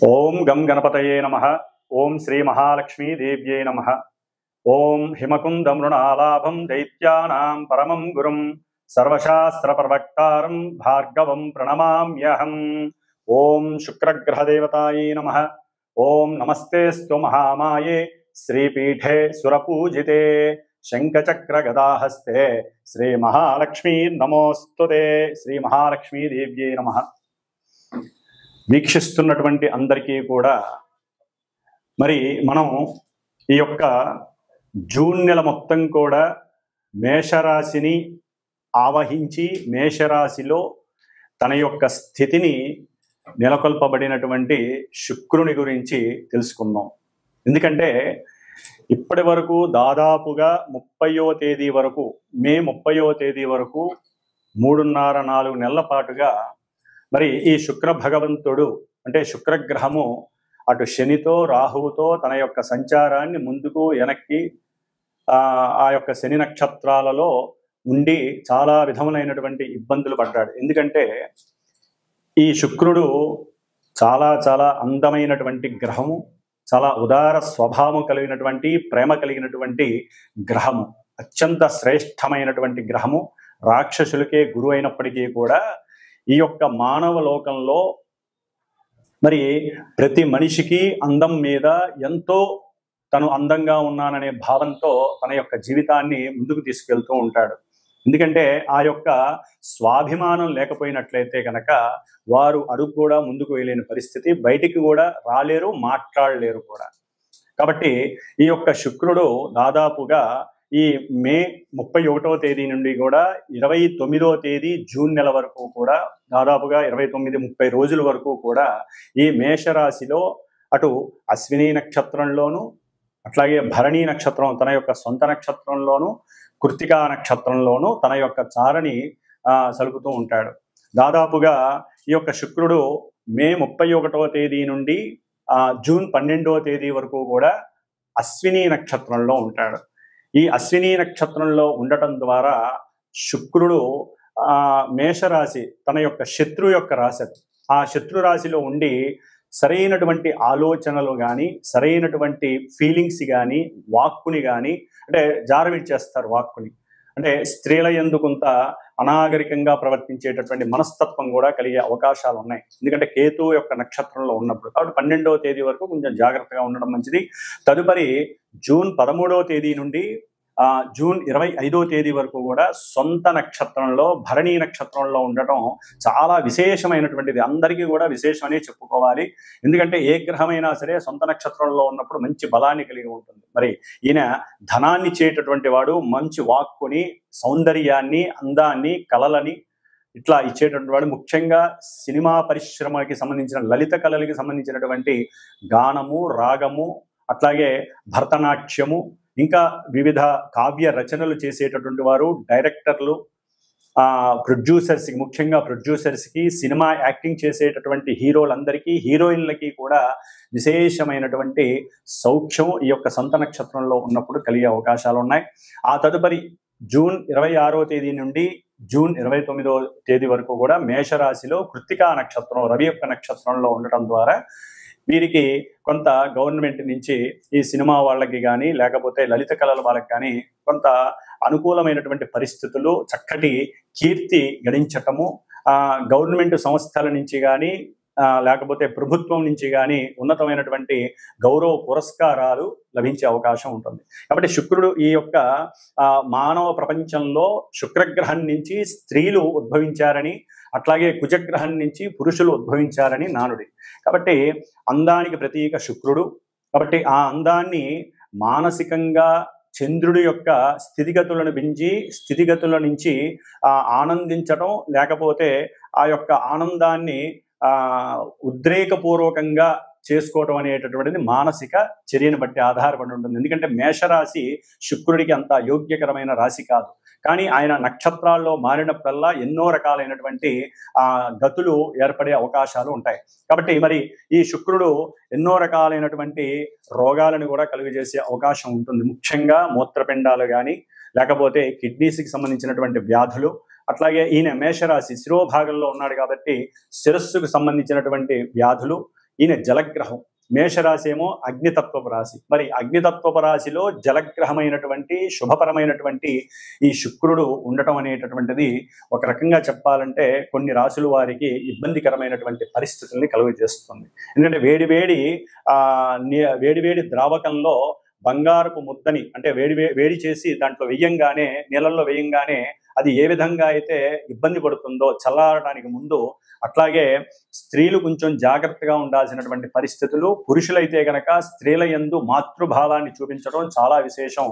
ఓం గం గణపతయే నమః. ఓం శ్రీ మహాలక్ష్మీ దేవ్యై నమః. ఓం హిమకుంద మృణాలాభం దైత్యానాం పరమం గురుం సర్వశాస్త్ర ప్రవక్తారం భార్గవం ప్రణమామ్యహం. ఓం శుక్రగ్రహదేవతాయై నమః. ఓం నమస్తేస్తు మహామాయే శ్రీపీఠే సురపూజితే శంఖచక్ర గదాహస్తే శ్రీ మహాలక్ష్మీ నమోస్తుతే. శ్రీ మహాలక్ష్మీ దేవ్యై నమః. వీక్షిస్తున్నటువంటి అందరికీ కూడా మరి మనం ఈ యొక్క జూన్ నెల మొత్తం కూడా మేషరాశిని ఆవహించి మేషరాశిలో తన యొక్క స్థితిని నెలకొల్పబడినటువంటి శుక్రుని గురించి తెలుసుకుందాం. ఎందుకంటే ఇప్పటి వరకు దాదాపుగా 30వ తేదీ వరకు మే 30వ తేదీ వరకు 3.5-4 నెలల పాటుగా మరి ఈ శుక్ర భగవంతుడు అంటే శుక్రగ్రహము అటు శనితో రాహువుతో తన యొక్క సంచారాన్ని ముందుకు వెనక్కి ఆ యొక్క శని నక్షత్రాలలో ఉండి చాలా విధములైనటువంటి ఇబ్బందులు పడ్డాడు. ఎందుకంటే ఈ శుక్రుడు చాలా చాలా అందమైనటువంటి గ్రహము, చాలా ఉదార స్వభావం కలిగినటువంటి ప్రేమ కలిగినటువంటి గ్రహము, అత్యంత శ్రేష్టమైనటువంటి గ్రహము, రాక్షసులకే గురువు అయినప్పటికీ కూడా ఈ యొక్క మానవ లోకంలో మరి ప్రతి మనిషికి అందం మీద ఎంతో తను అందంగా ఉన్నాననే భావంతో తన యొక్క జీవితాన్ని ముందుకు తీసుకెళ్తూ ఉంటాడు. ఎందుకంటే ఆ యొక్క స్వాభిమానం లేకపోయినట్లయితే కనుక వారు అడుగు కూడా ముందుకు వెళ్ళలేని పరిస్థితి, బయటికి కూడా రాలేరు, మాట్లాడలేరు కూడా. కాబట్టి ఈ యొక్క శుక్రుడు దాదాపుగా ఈ మే 31వ తేదీ నుండి కూడా 29వ తేదీ జూన్ నెల వరకు కూడా దాదాపుగా 29-30 రోజుల వరకు కూడా ఈ మేషరాశిలో అటు అశ్విని నక్షత్రంలోను అట్లాగే భరణి నక్షత్రం తన యొక్క సొంత నక్షత్రంలోను కృత్తికా నక్షత్రంలోను తన యొక్క చారని సలుపుతూ ఉంటాడు. దాదాపుగా ఈ యొక్క శుక్రుడు మే 31వ తేదీ నుండి జూన్ 12వ తేదీ వరకు కూడా అశ్విని నక్షత్రంలో ఉంటాడు. ఈ అశ్విని నక్షత్రంలో ఉండటం ద్వారా శుక్రుడు మేషరాశి తన యొక్క శత్రు యొక్క రాశి, ఆ శత్రు రాశిలో ఉండి సరైనటువంటి ఆలోచనలు కానీ సరైనటువంటి ఫీలింగ్స్ కానీ వాక్కుని కానీ అంటే జారవిడ్చేస్తారు. వాక్కుని అంటే స్త్రీల యందు కొంత అనాగరికంగా ప్రవర్తించేటటువంటి మనస్తత్వం కూడా కలిగే అవకాశాలు ఉన్నాయి. ఎందుకంటే కేతు యొక్క నక్షత్రంలో ఉన్నప్పుడు. కాబట్టి 12వ తేదీ వరకు కొంచెం జాగ్రత్తగా ఉండడం మంచిది. తదుపరి జూన్ 13వ తేదీ నుండి జూన్ 25వ తేదీ వరకు కూడా సొంత నక్షత్రంలో భరణి నక్షత్రంలో ఉండటం చాలా విశేషమైనటువంటిది. అందరికీ కూడా విశేషమనే చెప్పుకోవాలి. ఎందుకంటే ఏ గ్రహమైనా సరే సొంత నక్షత్రంలో ఉన్నప్పుడు మంచి బలాన్ని కలిగి ఉంటుంది. మరి ఈయన ధనాన్ని ఇచ్చేటటువంటి వాడు, మంచి వాక్కుని, సౌందర్యాన్ని, అందాన్ని, కళలని ఇట్లా ఇచ్చేటటువంటి వాడు. ముఖ్యంగా సినిమా పరిశ్రమకి సంబంధించిన లలిత కళలకి సంబంధించినటువంటి గానము, రాగము, అట్లాగే భరతనాట్యము, ఇంకా వివిధ కావ్య రచనలు చేసేటటువంటి వారు, డైరెక్టర్లు, ప్రొడ్యూసర్స్కి, ముఖ్యంగా ప్రొడ్యూసర్స్కి, సినిమా యాక్టింగ్ చేసేటటువంటి హీరోలందరికీ, హీరోయిన్లకి కూడా విశేషమైనటువంటి సౌఖ్యం ఈ యొక్క సొంత నక్షత్రంలో ఉన్నప్పుడు కలిగే అవకాశాలు ఉన్నాయి. ఆ తదుపరి జూన్ 26వ తేదీ నుండి జూన్ 29వ తేదీ వరకు కూడా మేషరాశిలో కృత్తికా నక్షత్రం రవి యొక్క నక్షత్రంలో ఉండటం ద్వారా వీరికి కొంత గవర్నమెంట్ నుంచి ఈ సినిమా వాళ్ళకి కానీ లేకపోతే లలిత కళల వాళ్ళకి కానీ కొంత అనుకూలమైనటువంటి పరిస్థితులు, చక్కటి కీర్తి గడించటము, గవర్నమెంట్ సంస్థల నుంచి కానీ లేకపోతే ప్రభుత్వం నుంచి కానీ ఉన్నతమైనటువంటి గౌరవ పురస్కారాలు లభించే అవకాశం ఉంటుంది. కాబట్టి శుక్రుడు ఈ యొక్క మానవ ప్రపంచంలో శుక్రగ్రహం నుంచి స్త్రీలు ఉద్భవించారని, అట్లాగే కుజగ్రహం నుంచి పురుషులు ఉద్భవించారని నానుడి. కాబట్టి అందానికి ప్రతీక శుక్రుడు. కాబట్టి ఆ అందాన్ని మానసికంగా చంద్రుడి యొక్క స్థితిగతులను పెంచి స్థితిగతుల నుంచి ఆనందించటం, లేకపోతే ఆ యొక్క ఆనందాన్ని ఉద్రేకపూర్వకంగా చేసుకోవటం అనేటటువంటిది మానసిక చర్యను బట్టి ఆధారపడి ఉంటుంది. ఎందుకంటే మేషరాశి శుక్రుడికి అంత యోగ్యకరమైన రాశి కాదు. కానీ ఆయన నక్షత్రాల్లో మారినప్పుడల్లా ఎన్నో రకాలైనటువంటి గతులు ఏర్పడే అవకాశాలు ఉంటాయి. కాబట్టి మరి ఈ శుక్రుడు ఎన్నో రకాలైనటువంటి రోగాలను కూడా కలుగజేసే అవకాశం ఉంటుంది. ముఖ్యంగా మూత్రపిండాలు కానీ లేకపోతే కిడ్నీస్కి సంబంధించినటువంటి వ్యాధులు, అట్లాగే ఈయన మేషరాశి శిరోభాగంలో ఉన్నాడు కాబట్టి శిరస్సుకు సంబంధించినటువంటి వ్యాధులు, ఈయన జలగ్రహం, మేషరాశి ఏమో అగ్నితత్వపు రాశి. మరి అగ్నితత్వపు రాశిలో జలగ్రహమైనటువంటి శుభపరమైనటువంటి ఈ శుక్రుడు ఉండటం అనేటటువంటిది ఒక రకంగా చెప్పాలంటే కొన్ని రాశుల వారికి ఇబ్బందికరమైనటువంటి పరిస్థితుల్ని కలుగజేస్తుంది. ఎందుకంటే వేడివేడి ద్రావకంలో బంగారపు ముద్దని అంటే వేడి చేసి దాంట్లో వేయంగానే, నీళ్ళల్లో వేయంగానే అది ఏ విధంగా అయితే ఇబ్బంది పడుతుందో చల్లారడానికి ముందు, అట్లాగే స్త్రీలు కొంచెం జాగ్రత్తగా ఉండాల్సినటువంటి పరిస్థితులు. పురుషులైతే కనుక స్త్రీల యందు మాతృభావాన్ని చూపించడం చాలా విశేషం.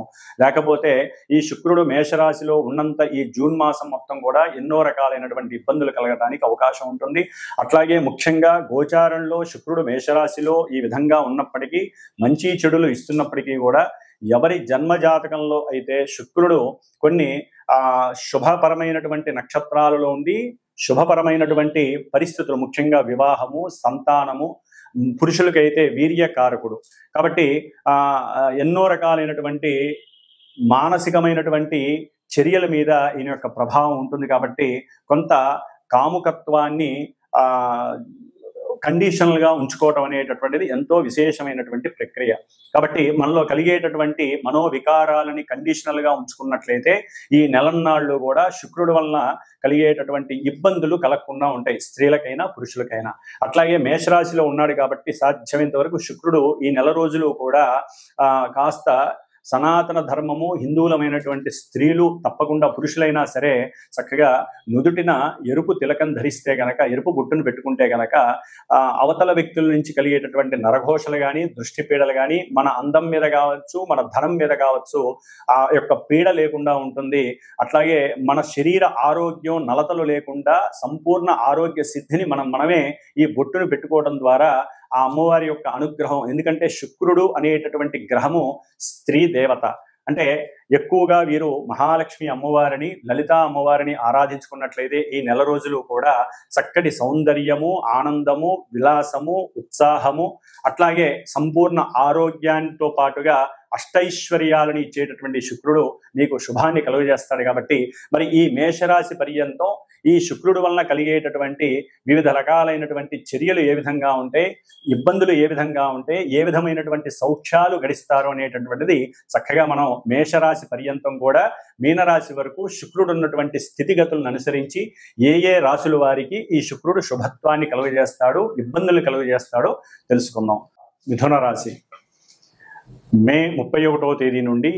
లేకపోతే ఈ శుక్రుడు మేషరాశిలో ఉన్నంత ఈ జూన్ మాసం మొత్తం కూడా ఎన్నో రకాలైనటువంటి ఇబ్బందులు కలగడానికి అవకాశం ఉంటుంది. అట్లాగే ముఖ్యంగా గోచారంలో శుక్రుడు మేషరాశిలో ఈ విధంగా ఉన్నప్పటికీ, మంచి చెడులు ఇస్తున్నప్పటికీ కూడా ఎవరి జన్మజాతకంలో అయితే శుక్రుడు కొన్ని శుభపరమైనటువంటి నక్షత్రాలలో ఉండి శుభపరమైనటువంటి పరిస్థితులు, ముఖ్యంగా వివాహము, సంతానము, పురుషులకైతే వీర్యకారకుడు కాబట్టి ఎన్నో రకాలైనటువంటి మానసికమైనటువంటి చర్యల మీద ఈయన యొక్క ప్రభావం ఉంటుంది. కాబట్టి కొంత కాముకత్వాన్ని కండిషనల్గా ఉంచుకోవటం అనేటటువంటిది ఎంతో విశేషమైనటువంటి ప్రక్రియ. కాబట్టి మనలో కలిగేటటువంటి మనోవికారాలని కండిషనల్గా ఉంచుకున్నట్లయితే ఈ నెలన్నాళ్ళు కూడా శుక్రుడి వలన కలిగేటటువంటి ఇబ్బందులు కలగకుండా ఉంటాయి, స్త్రీలకైనా పురుషులకైనా. అట్లాగే మేషరాశిలో ఉన్నాడు కాబట్టి సాధ్యమైనంత వరకు శుక్రుడు ఈ నెల రోజులు కూడా కాస్త సనాతన ధర్మము, హిందువులమైనటువంటి స్త్రీలు తప్పకుండా పురుషులైనా సరే చక్కగా నుదుటిన ఎరుపు తిలకం ధరిస్తే గనక, ఎరుపు బుట్టును పెట్టుకుంటే గనక అవతల వ్యక్తుల నుంచి కలిగేటటువంటి నరఘోషలు కానీ, దృష్టి పీడలు కానీ, మన అందం మీద కావచ్చు, మన ధనం మీద కావచ్చు ఆ యొక్క పీడ లేకుండా ఉంటుంది. అట్లాగే మన శరీర ఆరోగ్యం నలతలు లేకుండా సంపూర్ణ ఆరోగ్య సిద్ధిని మనమే ఈ బొట్టును పెట్టుకోవడం ద్వారా ఆ అమ్మవారి యొక్క అనుగ్రహం. ఎందుకంటే శుక్రుడు అనేటటువంటి గ్రహము స్త్రీ దేవత. అంటే ఎక్కువగా వీరు మహాలక్ష్మి అమ్మవారిని, లలితా అమ్మవారిని ఆరాధించుకున్నట్లయితే ఈ నెల రోజులు కూడా చక్కటి సౌందర్యము, ఆనందము, విలాసము, ఉత్సాహము, అట్లాగే సంపూర్ణ ఆరోగ్యానితో పాటుగా అష్టైశ్వర్యాలను ఇచ్చేటటువంటి శుక్రుడు మీకు శుభాన్ని కలుగజేస్తాడు. కాబట్టి మరి ఈ మేషరాశి పర్యంతం ఈ శుక్రుడు వలన కలిగేటటువంటి వివిధ రకాలైనటువంటి చర్యలు ఏ విధంగా ఉంటాయి, ఇబ్బందులు ఏ విధంగా ఉంటాయి, ఏ విధమైనటువంటి సౌఖ్యాలు గడిస్తారు అనేటటువంటిది చక్కగా మనం మేషరాశి పర్యంతం కూడా మీనరాశి వరకు శుక్రుడు ఉన్నటువంటి స్థితిగతులను అనుసరించి ఏ ఏ రాశుల వారికి ఈ శుక్రుడు శుభత్వాన్ని కలుగజేస్తాడు, ఇబ్బందులు కలుగజేస్తాడో తెలుసుకుందాం. మిథున రాశి మే 31వ తేదీ నుండి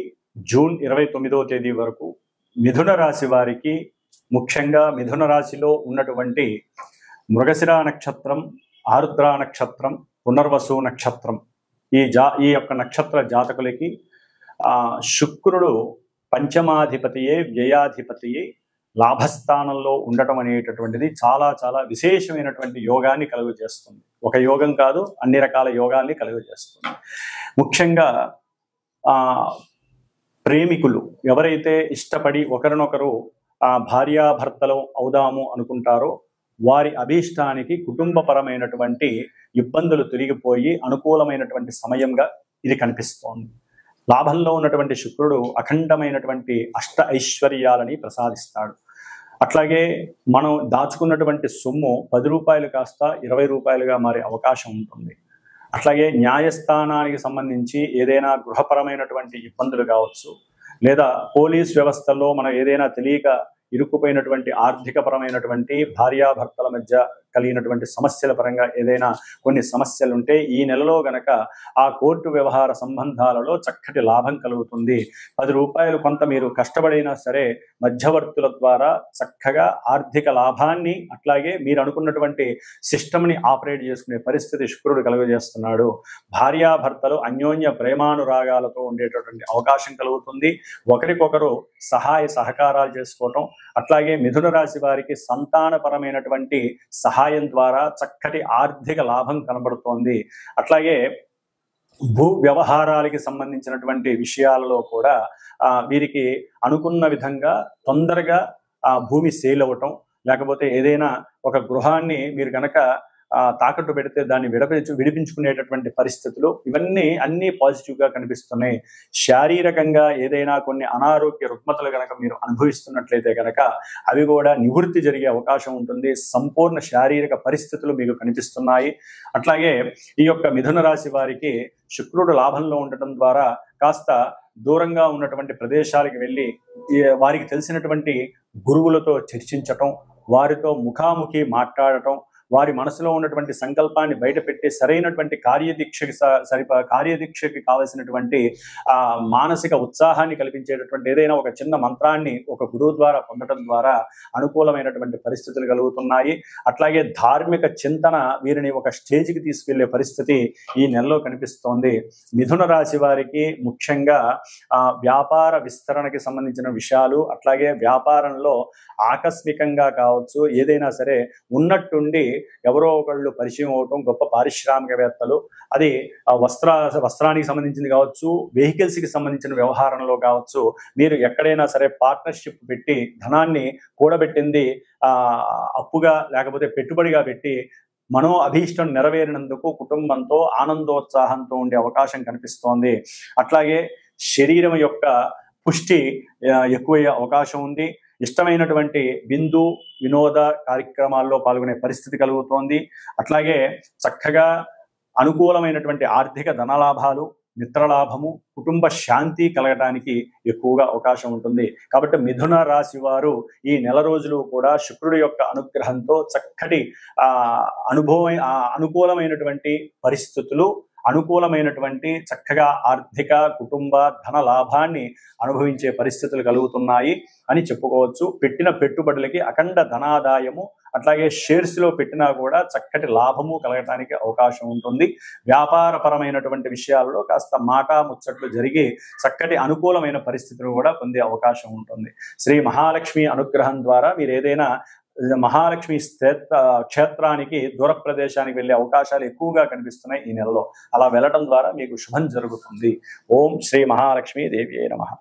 జూన్ 29వ తేదీ వరకు మిథున రాశి వారికి, ముఖ్యంగా మిథున రాశిలో ఉన్నటువంటి మృగశిర నక్షత్రం, ఆరుద్ర నక్షత్రం, పునర్వసు నక్షత్రం ఈ యొక్క నక్షత్ర జాతకులకి శుక్రుడు పంచమాధిపతియే, వ్యయాధిపతియే, లాభస్థానంలో ఉండటం అనేటటువంటిది చాలా చాలా విశేషమైనటువంటి యోగాన్ని కలుగజేస్తుంది. ఒక యోగం కాదు, అన్ని రకాల యోగాల్ని కలుగజేస్తుంది. ముఖ్యంగా ప్రేమికులు ఎవరైతే ఇష్టపడి ఒకరినొకరు భార్యాభర్తలు అవుదాము అనుకుంటారో వారి అభీష్టానికి కుటుంబపరమైనటువంటి ఇబ్బందులు తొలగిపోయి అనుకూలమైనటువంటి సమయంగా ఇది కనిపిస్తోంది. లాభంలో ఉన్నటువంటి శుక్రుడు అఖండమైనటువంటి అష్ట ఐశ్వర్యాలని ప్రసాదిస్తాడు. అట్లాగే మనం దాచుకున్నటువంటి సొమ్ము 10 రూపాయలు కాస్త 20 రూపాయలుగా మారే అవకాశం ఉంటుంది. అట్లాగే న్యాయస్థానానికి సంబంధించి ఏదైనా గృహపరమైనటువంటి ఇబ్బందులు కావచ్చు, లేదా పోలీస్ వ్యవస్థలో మనం ఏదైనా తెలియక ఇరుక్కుపోయినటువంటి ఆర్థికపరమైనటువంటి భార్యాభర్తల మధ్య కలిగినటువంటి సమస్యల పరంగా ఏదైనా కొన్ని సమస్యలు ఉంటే ఈ నెలలో గనక ఆ కోర్టు వ్యవహార సంబంధాలలో చక్కటి లాభం కలుగుతుంది. 10 రూపాయలు కొంత మీరు కష్టపడైనా సరే మధ్యవర్తుల ద్వారా చక్కగా ఆర్థిక లాభాన్ని, అట్లాగే మీరు అనుకున్నటువంటి సిస్టమ్ని ఆపరేట్ చేసుకునే పరిస్థితి శుక్రుడు కలుగజేస్తున్నాడు. భార్యాభర్తలు అన్యోన్య ప్రేమానురాగాలతో ఉండేటటువంటి అవకాశం కలుగుతుంది. ఒకరికొకరు సహాయ సహకారాలు చేసుకోవటం, అట్లాగే మిథున రాశి వారికి సంతానపరమైనటువంటి సహాయం ద్వారా చక్కటి ఆర్థిక లాభం కనబడుతోంది. అట్లాగే భూ వ్యవహారాలకి సంబంధించినటువంటి విషయాలలో కూడా వీరికి అనుకున్న విధంగా తొందరగా భూమి సేల్ అవ్వటం, లేకపోతే ఏదైనా ఒక గృహాన్ని మీరు కనుక తాకట్టు పెడితే దాన్ని విడిపించుకునేటటువంటి పరిస్థితులు, ఇవన్నీ అన్నీ పాజిటివ్గా కనిపిస్తున్నాయి. శారీరకంగా ఏదైనా కొన్ని అనారోగ్య రుగ్మతలు కనుక మీరు అనుభవిస్తున్నట్లయితే కనుక అవి కూడా నివృత్తి జరిగే అవకాశం ఉంటుంది. సంపూర్ణ శారీరక పరిస్థితులు మీకు కనిపిస్తున్నాయి. అట్లాగే ఈ యొక్క మిథున రాశి వారికి శుక్రుడు లాభంలో ఉండటం ద్వారా కాస్త దూరంగా ఉన్నటువంటి ప్రదేశాలకు వెళ్ళి వారికి తెలిసినటువంటి గురువులతో చర్చించటం, వారితో ముఖాముఖి మాట్లాడటం, వారి మనసులో ఉన్నటువంటి సంకల్పాన్ని బయటపెట్టి సరైనటువంటి కార్యదీక్షకి కావలసినటువంటి మానసిక ఉత్సాహాన్ని కల్పించేటటువంటి ఏదైనా ఒక చిన్న మంత్రాన్ని ఒక గురువు ద్వారా పొందడం ద్వారా అనుకూలమైనటువంటి పరిస్థితులు కలుగుతున్నాయి. అట్లాగే ధార్మిక చింతన వీరిని ఒక స్టేజ్కి తీసుకెళ్లే పరిస్థితి ఈ నెలలో కనిపిస్తోంది. మిథున రాశి వారికి ముఖ్యంగా వ్యాపార విస్తరణకి సంబంధించిన విషయాలు, అట్లాగే వ్యాపారంలో ఆకస్మికంగా కావచ్చు, ఏదైనా సరే ఉన్నట్టుండి ఎవరో ఒకళ్ళు పరిచయం అవటం, గొప్ప పారిశ్రామికవేత్తలు, అది వస్త్రానికి సంబంధించింది కావచ్చు, వెహికల్స్కి సంబంధించిన వ్యవహారంలో కావచ్చు, మీరు ఎక్కడైనా సరే పార్ట్నర్షిప్ పెట్టి ధనాన్ని కూడబెట్టింది అప్పుగా లేకపోతే పెట్టుబడిగా పెట్టి మనో అభీష్టం నెరవేరినందుకు కుటుంబంతో ఆనందోత్సాహంతో ఉండే అవకాశం కనిపిస్తోంది. అట్లాగే శరీరం యొక్క పుష్టి ఎక్కువయ్యే అవకాశం ఉంది. ఇష్టమైనటువంటి విందు వినోద కార్యక్రమాల్లో పాల్గొనే పరిస్థితి కలుగుతోంది. అట్లాగే చక్కగా అనుకూలమైనటువంటి ఆర్థిక ధనలాభాలు, మిత్రలాభము, కుటుంబ శాంతి కలగడానికి ఎక్కువగా అవకాశం ఉంటుంది. కాబట్టి మిథున రాశి వారు ఈ నెల రోజులు కూడా శుక్రుడి యొక్క అనుగ్రహంతో చక్కటి అనుకూలమైనటువంటి పరిస్థితులు, అనుకూలమైనటువంటి చక్కగా ఆర్థిక కుటుంబ ధన లాభాన్ని అనుభవించే పరిస్థితులు కలుగుతున్నాయి అని చెప్పుకోవచ్చు. పెట్టిన పెట్టుబడులకి అఖండ ధనాదాయము, అట్లాగే షేర్స్లో పెట్టినా కూడా చక్కటి లాభము కలగటానికి అవకాశం ఉంటుంది. వ్యాపారపరమైనటువంటి విషయాల్లో కాస్త మాటా ముచ్చట్లు జరిగి చక్కటి అనుకూలమైన పరిస్థితులు కూడా పొందే అవకాశం ఉంటుంది. శ్రీ మహాలక్ష్మి అనుగ్రహం ద్వారా మీరు ఏదైనా మహాలక్ష్మి క్షేత్రానికి దూర ప్రదేశానికి వెళ్ళే అవకాశాలు ఎక్కువగా కనిపిస్తున్నాయి ఈ నెలలో. అలా వెళ్ళడం ద్వారా మీకు శుభం జరుగుతుంది. ఓం శ్రీ మహాలక్ష్మీ దేవ్యై నమః.